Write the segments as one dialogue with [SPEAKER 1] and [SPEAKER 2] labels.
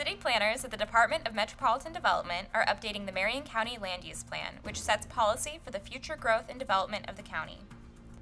[SPEAKER 1] City planners at the Department of Metropolitan Development are updating the Marion County Land Use Plan, which sets policy for the future growth and development of the county.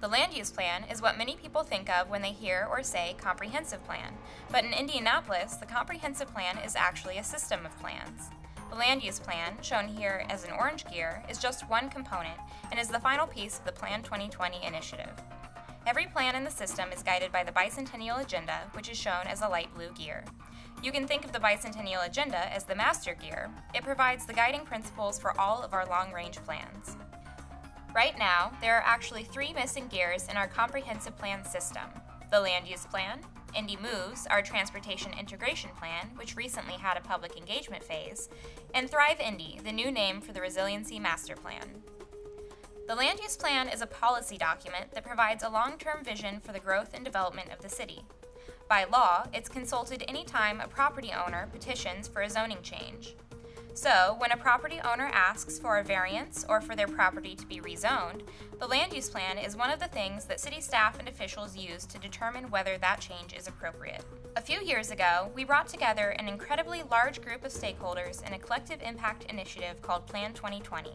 [SPEAKER 1] The Land Use Plan is what many people think of when they hear or say comprehensive plan, but in Indianapolis, the comprehensive plan is actually a system of plans. The Land Use Plan, shown here as an orange gear, is just one component and is the final piece of the Plan 2020 initiative. Every plan in the system is guided by the Bicentennial Agenda, which is shown as a light blue gear. You can think of the Bicentennial Agenda as the master gear. It provides the guiding principles for all of our long-range plans. Right now, there are actually 3 missing gears in our comprehensive plan system: the Land Use Plan, Indy Moves, our transportation integration plan, which recently had a public engagement phase, and Thrive Indy, the new name for the Resiliency Master Plan. The Land Use Plan is a policy document that provides a long-term vision for the growth and development of the city. By law, it's consulted anytime a property owner petitions for a zoning change. So, when a property owner asks for a variance or for their property to be rezoned, the Land Use Plan is one of the things that city staff and officials use to determine whether that change is appropriate. A few years ago, we brought together an incredibly large group of stakeholders in a collective impact initiative called Plan 2020.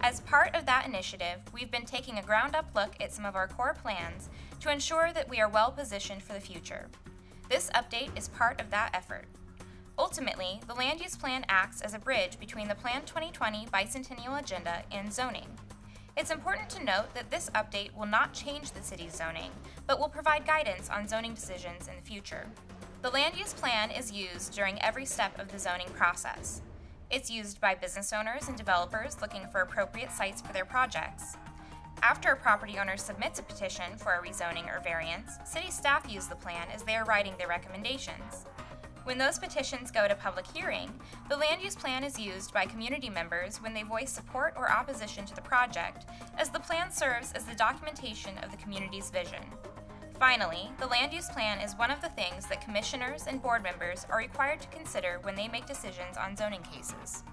[SPEAKER 1] As part of that initiative, we've been taking a ground-up look at some of our core plans to ensure that we are well positioned for the future. This update is part of that effort. Ultimately, the Land Use Plan acts as a bridge between the Plan 2020 Bicentennial Agenda and zoning. It's important to note that this update will not change the city's zoning, but will provide guidance on zoning decisions in the future. The Land Use Plan is used during every step of the zoning process. It's used by business owners and developers looking for appropriate sites for their projects. After a property owner submits a petition for a rezoning or variance, city staff use the plan as they are writing their recommendations. When those petitions go to public hearing, the Land Use Plan is used by community members when they voice support or opposition to the project, as the plan serves as the documentation of the community's vision. Finally, the Land Use Plan is one of the things that commissioners and board members are required to consider when they make decisions on zoning cases.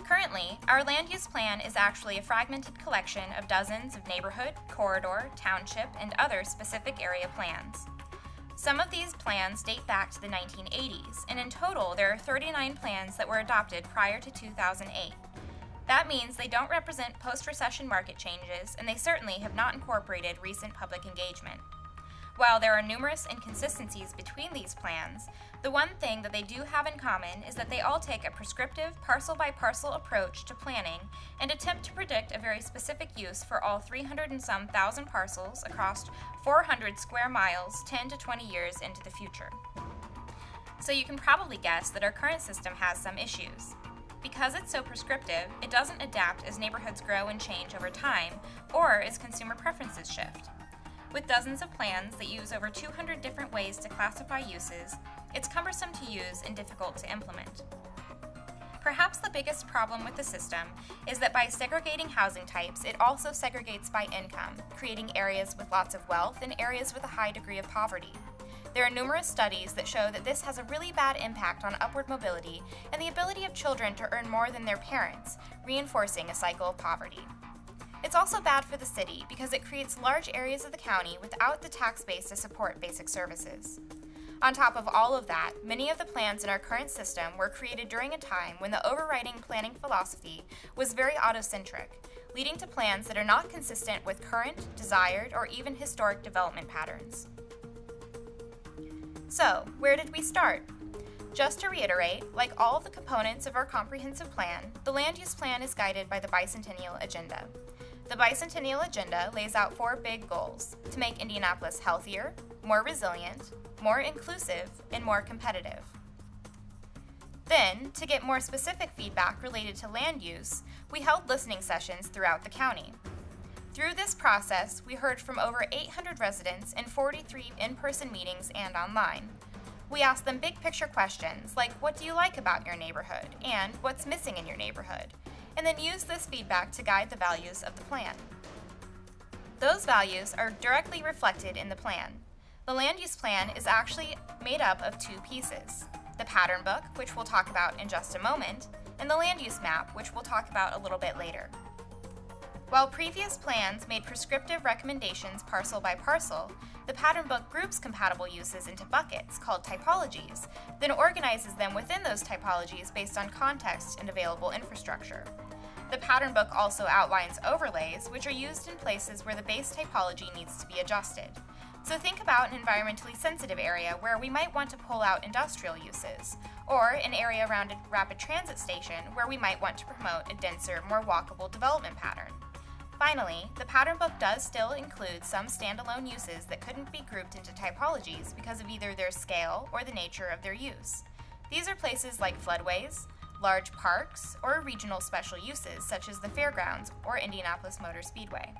[SPEAKER 1] Currently, our Land Use Plan is actually a fragmented collection of dozens of neighborhood, corridor, township, and other specific area plans. Some of these plans date back to the 1980s, and in total there are 39 plans that were adopted prior to 2008. That means they don't represent post-recession market changes, and they certainly have not incorporated recent public engagement. While there are numerous inconsistencies between these plans, the one thing that they do have in common is that they all take a prescriptive, parcel-by-parcel approach to planning and attempt to predict a very specific use for all 300 and some thousand parcels across 400 square miles 10 to 20 years into the future. So you can probably guess that our current system has some issues. Because it's so prescriptive, it doesn't adapt as neighborhoods grow and change over time, or as consumer preferences shift. With dozens of plans that use over 200 different ways to classify uses, it's cumbersome to use and difficult to implement. Perhaps the biggest problem with the system is that by segregating housing types, it also segregates by income, creating areas with lots of wealth and areas with a high degree of poverty. There are numerous studies that show that this has a really bad impact on upward mobility and the ability of children to earn more than their parents, reinforcing a cycle of poverty. It's also bad for the city because it creates large areas of the county without the tax base to support basic services. On top of all of that, many of the plans in our current system were created during a time when the overriding planning philosophy was very autocentric, leading to plans that are not consistent with current, desired, or even historic development patterns. So, where did we start? Just to reiterate, like all of the components of our comprehensive plan, the Land Use Plan is guided by the Bicentennial Agenda. The Bicentennial Agenda lays out 4 big goals: to make Indianapolis healthier, more resilient, more inclusive, and more competitive. Then, to get more specific feedback related to land use, we held listening sessions throughout the county. Through this process, we heard from over 800 residents in 43 in-person meetings and online. We asked them big picture questions like, what do you like about your neighborhood, and what's missing in your neighborhood, and then use this feedback to guide the values of the plan. Those values are directly reflected in the plan. The Land Use Plan is actually made up of 2 pieces: the pattern book, which we'll talk about in just a moment, and the land use map, which we'll talk about a little bit later. While previous plans made prescriptive recommendations parcel by parcel, the pattern book groups compatible uses into buckets called typologies, then organizes them within those typologies based on context and available infrastructure. The pattern book also outlines overlays, which are used in places where the base typology needs to be adjusted. So think about an environmentally sensitive area where we might want to pull out industrial uses, or an area around a rapid transit station where we might want to promote a denser, more walkable development pattern. Finally, the pattern book does still include some standalone uses that couldn't be grouped into typologies because of either their scale or the nature of their use. These are places like floodways, large parks, or regional special uses such as the fairgrounds or Indianapolis Motor Speedway.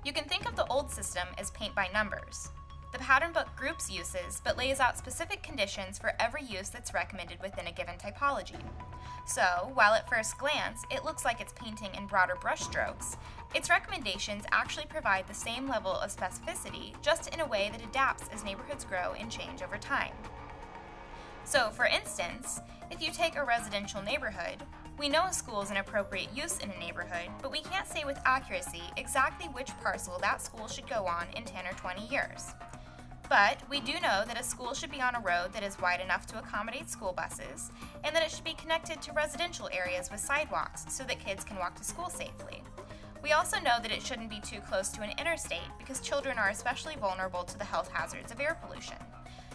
[SPEAKER 1] You can think of the old system as paint by numbers. The pattern book groups uses but lays out specific conditions for every use that's recommended within a given typology. So, while at first glance it looks like it's painting in broader brushstrokes, its recommendations actually provide the same level of specificity, just in a way that adapts as neighborhoods grow and change over time. So, for instance, if you take a residential neighborhood, we know a school is an appropriate use in a neighborhood, but we can't say with accuracy exactly which parcel that school should go on in 10 or 20 years. But we do know that a school should be on a road that is wide enough to accommodate school buses, and that it should be connected to residential areas with sidewalks so that kids can walk to school safely. We also know that it shouldn't be too close to an interstate because children are especially vulnerable to the health hazards of air pollution.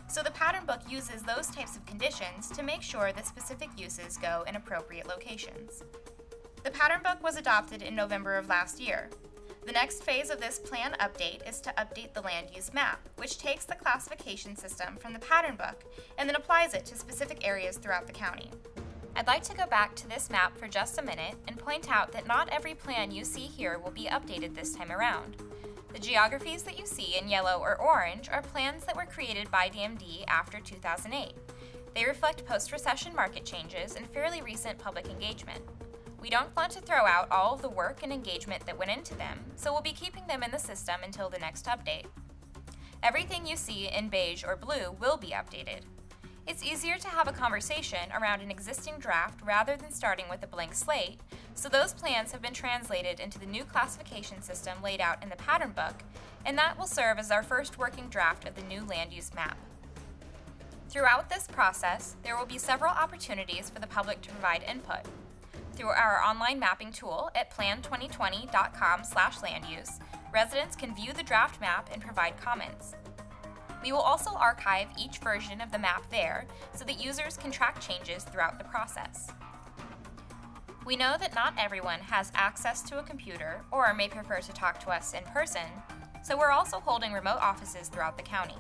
[SPEAKER 1] So the pattern book uses those types of conditions to make sure that specific uses go in appropriate locations. The pattern book was adopted in November of last year. The next phase of this plan update is to update the land use map, which takes the classification system from the pattern book and then applies it to specific areas throughout the county. I'd like to go back to this map for just a minute and point out that not every plan you see here will be updated this time around. The geographies that you see in yellow or orange are plans that were created by DMD after 2008. They reflect post-recession market changes and fairly recent public engagement. We don't want to throw out all of the work and engagement that went into them, so we'll be keeping them in the system until the next update. Everything you see in beige or blue will be updated. It's easier to have a conversation around an existing draft rather than starting with a blank slate, so those plans have been translated into the new classification system laid out in the pattern book, and that will serve as our first working draft of the new land use map. Throughout this process, there will be several opportunities for the public to provide input. Through our online mapping tool at plan2020.com/landuse, residents can view the draft map and provide comments. We will also archive each version of the map there so that users can track changes throughout the process. We know that not everyone has access to a computer or may prefer to talk to us in person, so we're also holding remote offices throughout the county.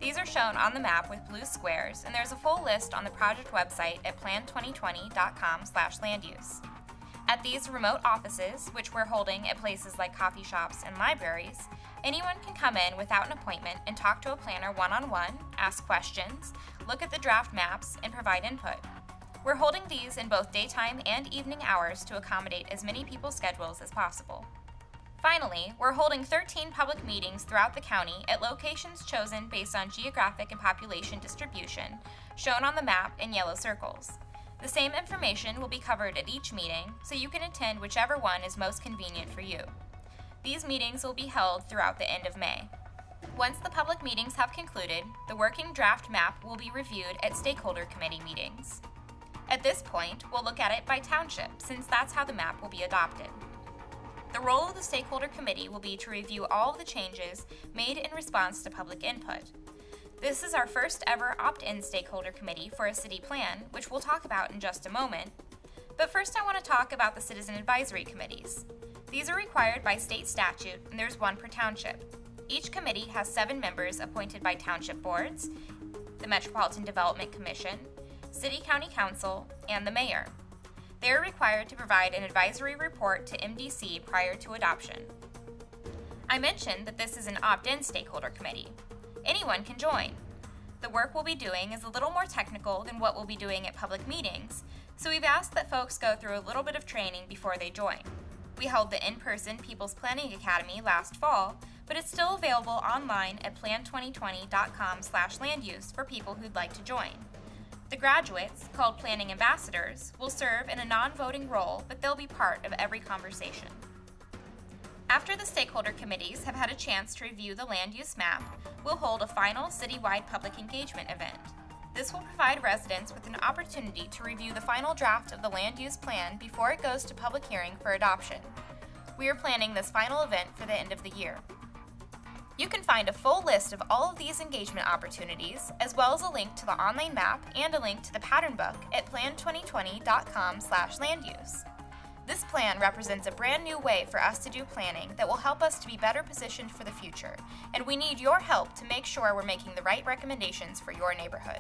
[SPEAKER 1] These are shown on the map with blue squares, and there's a full list on the project website at plan2020.com/landuse. At these remote offices, which we're holding at places like coffee shops and libraries, anyone can come in without an appointment and talk to a planner one-on-one, ask questions, look at the draft maps, and provide input. We're holding these in both daytime and evening hours to accommodate as many people's schedules as possible. Finally, we're holding 13 public meetings throughout the county at locations chosen based on geographic and population distribution, shown on the map in yellow circles. The same information will be covered at each meeting, so you can attend whichever one is most convenient for you. These meetings will be held throughout the end of May. Once the public meetings have concluded, the working draft map will be reviewed at stakeholder committee meetings. At this point, we'll look at it by township, since that's how the map will be adopted. The role of the stakeholder committee will be to review all of the changes made in response to public input. This is our first ever opt-in stakeholder committee for a city plan, which we'll talk about in just a moment. But first I want to talk about the citizen advisory committees. These are required by state statute, and there's one per township. Each committee has 7 members appointed by township boards, the Metropolitan Development Commission, City County Council, and the mayor. They are required to provide an advisory report to MDC prior to adoption. I mentioned that this is an opt-in stakeholder committee. Anyone can join. The work we'll be doing is a little more technical than what we'll be doing at public meetings, so we've asked that folks go through a little bit of training before they join. We held the in-person People's Planning Academy last fall, but it's still available online at plan2020.com/landuse for people who'd like to join. The graduates, called planning ambassadors, will serve in a non-voting role, but they'll be part of every conversation. After the stakeholder committees have had a chance to review the land use map, we'll hold a final citywide public engagement event. This will provide residents with an opportunity to review the final draft of the land use plan before it goes to public hearing for adoption. We are planning this final event for the end of the year. You can find a full list of all of these engagement opportunities, as well as a link to the online map and a link to the pattern book at plan2020.com/landuse. This plan represents a brand new way for us to do planning that will help us to be better positioned for the future, and we need your help to make sure we're making the right recommendations for your neighborhood.